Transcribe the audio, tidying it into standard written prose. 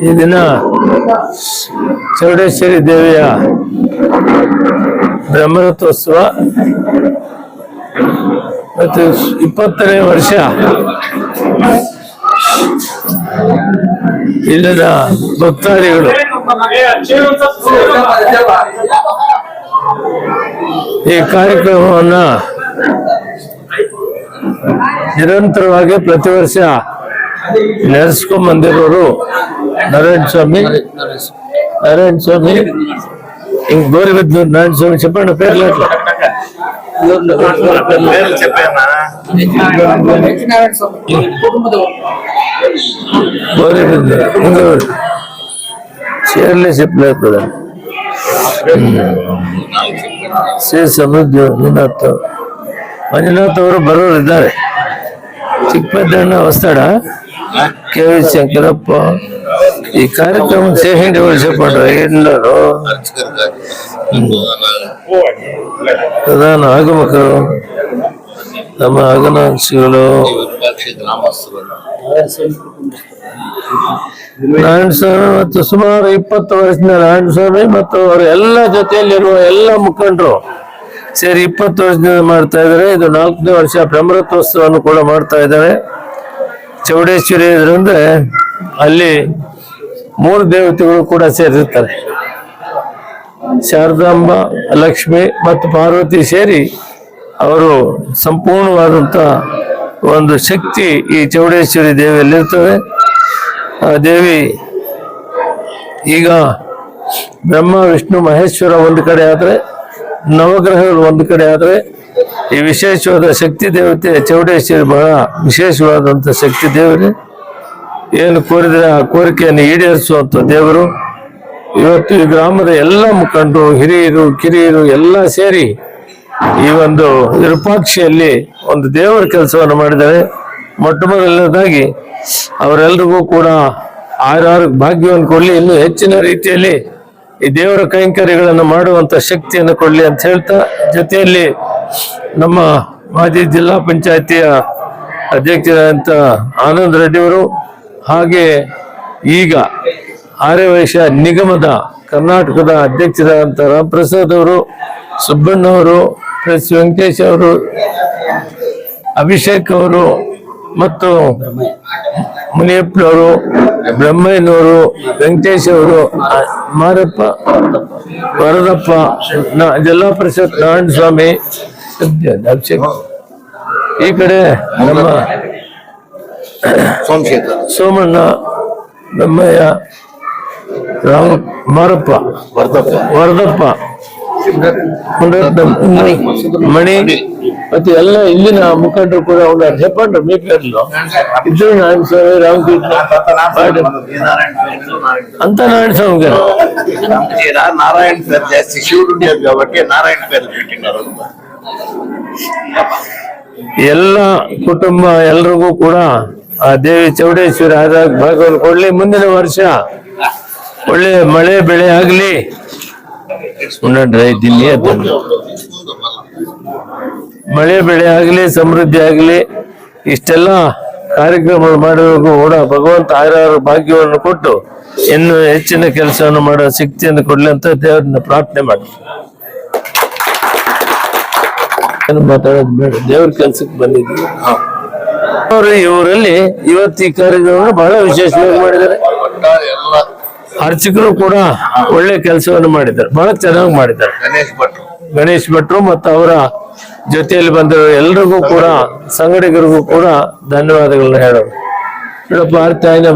ಈ ದಿನ ಚೌಡೇಶ್ವರಿ ದೇವಿಯ ಬ್ರಹ್ಮರಥೋತ್ಸವ ಮತ್ತು 20ನೇ ವರ್ಷ ಇಲ್ಲಿನ ಭಕ್ತಾದಿಗಳು ಈ ಕಾರ್ಯಕ್ರಮವನ್ನ ನಿರಂತರವಾಗಿ ಪ್ರತಿ ವರ್ಷ ನಡೆಸ್ಕೊಂಡ್ ಬಂದಿರೋರು ನಾರಾಯಣ ಸ್ವಾಮಿ ಹಿಂಗ್ ಗೋರಿಬಿದ್ನೂರು ನಾರಾಯಣ ಸ್ವಾಮಿ చెప్పండి పేర్లు ఎట్లా ಗೋರಿಬಿದ್ನೂರು ಚೇರ್ಲೆ చెప్పలేదు కదా ಶ್ರೀ ಸಮೃದ್ಧಿ ಮಂಜುನಾಥ್ ಅವರು ಬರೋರಿದ್ದಾರೆ. ಚಿಕ್ಕಪೇಟಣ್ಣ ವಸ್ತಾಡ ಕೆ.ವಿ. ಶಂಕರಪ್ಪ ಈ ಕಾರ್ಯಕ್ರಮ ಸೇಹಿಂಡಿ ವರ್ಷಪಡ್ರ ಎಲ್ಲರೂ ಪ್ರಧಾನ ಆಗಮಕರು ನಮ್ಮ ಆಗನಾಂಶಿಗಳು ನಾರಾಯಣ ಸ್ವಾಮಿ ಮತ್ತು ಸುಮಾರು 20 ವರ್ಷದಿಂದ ನಾರಾಯಣ ಸ್ವಾಮಿ ಮತ್ತು ಅವರ ಎಲ್ಲ ಜೊತೆಯಲ್ಲಿರುವ ಎಲ್ಲ ಮುಖಂಡರು ಸೇರಿ 20 ವರ್ಷದಿಂದ ಮಾಡ್ತಾ ಇದ್ದಾರೆ. ಇದು 4ನೇ ವರ್ಷ ಬ್ರಹ್ಮರಥೋತ್ಸವವನ್ನು ಕೂಡ ಮಾಡ್ತಾ ಇದ್ದಾರೆ. ಚೌಡೇಶ್ವರಿ ಅಂದ್ರೆ ಅಲ್ಲಿ 3 ದೇವತೆಗಳು ಕೂಡ ಸೇರಿರ್ತಾರೆ. ಶಾರದಾಂಬ, ಲಕ್ಷ್ಮಿ ಮತ್ತು ಪಾರ್ವತಿ ಸೇರಿ ಅವರು ಸಂಪೂರ್ಣವಾದಂತ ಒಂದು ಶಕ್ತಿ ಈ ಚೌಡೇಶ್ವರಿ ದೇವಿಯಲ್ಲಿರ್ತದೆ. ಆ ದೇವಿ ಈಗ ಬ್ರಹ್ಮ ವಿಷ್ಣು ಮಹೇಶ್ವರ ಒಂದು ಕಡೆ ಆದ್ರೆ, ನವಗ್ರಹಗಳು ಒಂದು ಕಡೆ ಆದ್ರೆ, ಈ ವಿಶೇಷವಾದ ಶಕ್ತಿ ದೇವತೆ ಚೌಡೇಶ್ವರಿ ಬಹಳ ವಿಶೇಷವಾದಂತ ಶಕ್ತಿ ದೇವತೆ. ಏನು ಕೋರಿದ್ರೆ ಆ ಕೋರಿಕೆಯನ್ನು ಈಡೇರಿಸುವಂತ ದೇವರು. ಇವತ್ತು ಈ ಗ್ರಾಮದ ಎಲ್ಲ ಮುಖಂಡರು, ಹಿರಿಯರು, ಕಿರಿಯರು ಎಲ್ಲ ಸೇರಿ ಈ ಒಂದು ವಿರೂಪಾಕ್ಷಿಯಲ್ಲಿ ಒಂದು ದೇವರ ಕೆಲಸವನ್ನು ಮಾಡಿದ್ದಾರೆ. ಮೊಟ್ಟ ಮೊದಲನೇದಾಗಿ ಅವರೆಲ್ಲರಿಗೂ ಕೂಡ ಆರಾರು ಭಾಗ್ಯವನ್ನು ಕೊಡ್ಲಿ, ಇನ್ನೂ ಹೆಚ್ಚಿನ ರೀತಿಯಲ್ಲಿ ಈ ದೇವರ ಕೈಂಕರ್ಯಗಳನ್ನು ಮಾಡುವಂತ ಶಕ್ತಿಯನ್ನು ಕೊಡ್ಲಿ ಅಂತ ಹೇಳ್ತಾ, ಜೊತೆಯಲ್ಲಿ ನಮ್ಮ ಮಾಜಿ ಜಿಲ್ಲಾ ಪಂಚಾಯತಿಯ ಅಧ್ಯಕ್ಷರಾದಂತ ಆನಂದ್ ರೆಡ್ಡಿಯವರು, ಹಾಗೆ ಈಗ ಆರ್ಯವೈಶ್ಯ ನಿಗಮದ ಕರ್ನಾಟಕದ ಅಧ್ಯಕ್ಷರಾದಂತ ರಾಮಪ್ರಸಾದ್ ಅವರು, ಸುಬ್ಬಣ್ಣವರು, ಪ್ರೆಸ್ ವೆಂಕಟೇಶ್ ಅವರು, ಅಭಿಷೇಕ್ ಅವರು ಮತ್ತು ಮುನಿಯಪ್ಪನವರು, ಬ್ರಹ್ಮಯ್ಯನವರು, ವೆಂಕಟೇಶ್ ಅವರು, ಮಾರಪ್ಪ, ವರದಪ್ಪ, ಜಿಲ್ಲಾ ಪರಿಷತ್ ನಾರಾಯಣ ಸ್ವಾಮಿ, ಅಭಿಷೇಕ್, ಈ ಕಡೆ ನಮ್ಮ ಸೋಮಣ್ಣ, ಬ್ರಹ್ಮಯ್ಯ, ಮಾರಪ್ಪ, ವರದಪ್ಪ, ಮಣಿ ಮತ್ತೆ ಎಲ್ಲ ಇಲ್ಲಿನ ಮುಖಂಡರು ಕೂಡ ಉన్నారు. చెప్పండి మీ పేర్లు. ఇద్దరు నారాయణ స్వామి, రామకృష్ణ అంతా నారాయణ స్వామి గారు. నారాయణ పేరు చేసి శివుడు ఉండేది కాబట్టి నారాయణ పేరు పెట్టినారు. ಎಲ್ಲ ಕುಟುಂಬ ಎಲ್ರಿಗೂ ಕೂಡ ಆ ದೇವಿ ಚೌಡೇಶ್ವರಿ ಆದಾಗ ಭಾಗವನ್ನು ಕೊಡ್ಲಿ. ಮುಂದಿನ ವರ್ಷ ಒಳ್ಳೆ ಮಳೆ ಬೆಳೆ ಆಗ್ಲಿ. ಮಳೆ ಬೆಳೆ ಆಗ್ಲಿ, ಸಮೃದ್ಧಿ ಆಗ್ಲಿ. ಇಷ್ಟೆಲ್ಲ ಕಾರ್ಯಕ್ರಮಗಳು ಮಾಡುವಾಗ ಕೂಡ ಭಗವಂತ ಆರಾರು ಭಾಗ್ಯವನ್ನು ಕೊಟ್ಟು ಇನ್ನು ಹೆಚ್ಚಿನ ಕೆಲಸವನ್ನು ಮಾಡೋ ಶಕ್ತಿಯನ್ನು ಕೊಡ್ಲಿ ಅಂತ ದೇವರನ್ನ ಪ್ರಾರ್ಥನೆ ಮಾಡಿ. ಮಾತಾಡೋದು ಬೇಡ, ದೇವ್ರ ಕೆಲ್ಸಕ್ಕೆ ಬಂದಿದ್ದೀವಿ. ಅವರು ಈ ಊರಲ್ಲಿ ಇವತ್ತು ಈ ಕಾರ್ಯಕ್ರಮ ಬಹಳ ವಿಶೇಷವಾಗಿ ಮಾಡಿದ್ದಾರೆ. ಅರ್ಚಕರು ಕೂಡ ಒಳ್ಳೆ ಕೆಲಸವನ್ನು ಮಾಡಿದ್ದಾರೆ, ಬಹಳ ಚೆನ್ನಾಗಿ ಮಾಡಿದ್ದಾರೆ. ಗಣೇಶ್ ಭಟ್ರು ಮತ್ತು ಅವರ ಜೊತೆಯಲ್ಲಿ ಬಂದಿರೋ ಎಲ್ರಿಗೂ ಕೂಡ, ಸಂಗಡಿಗರಿಗೂ ಕೂಡ ಧನ್ಯವಾದಗಳನ್ನ ಹೇಳೋದು. ಹೇಳಪ್ಪ ಆರ್ತಿ ಆಯ್ನ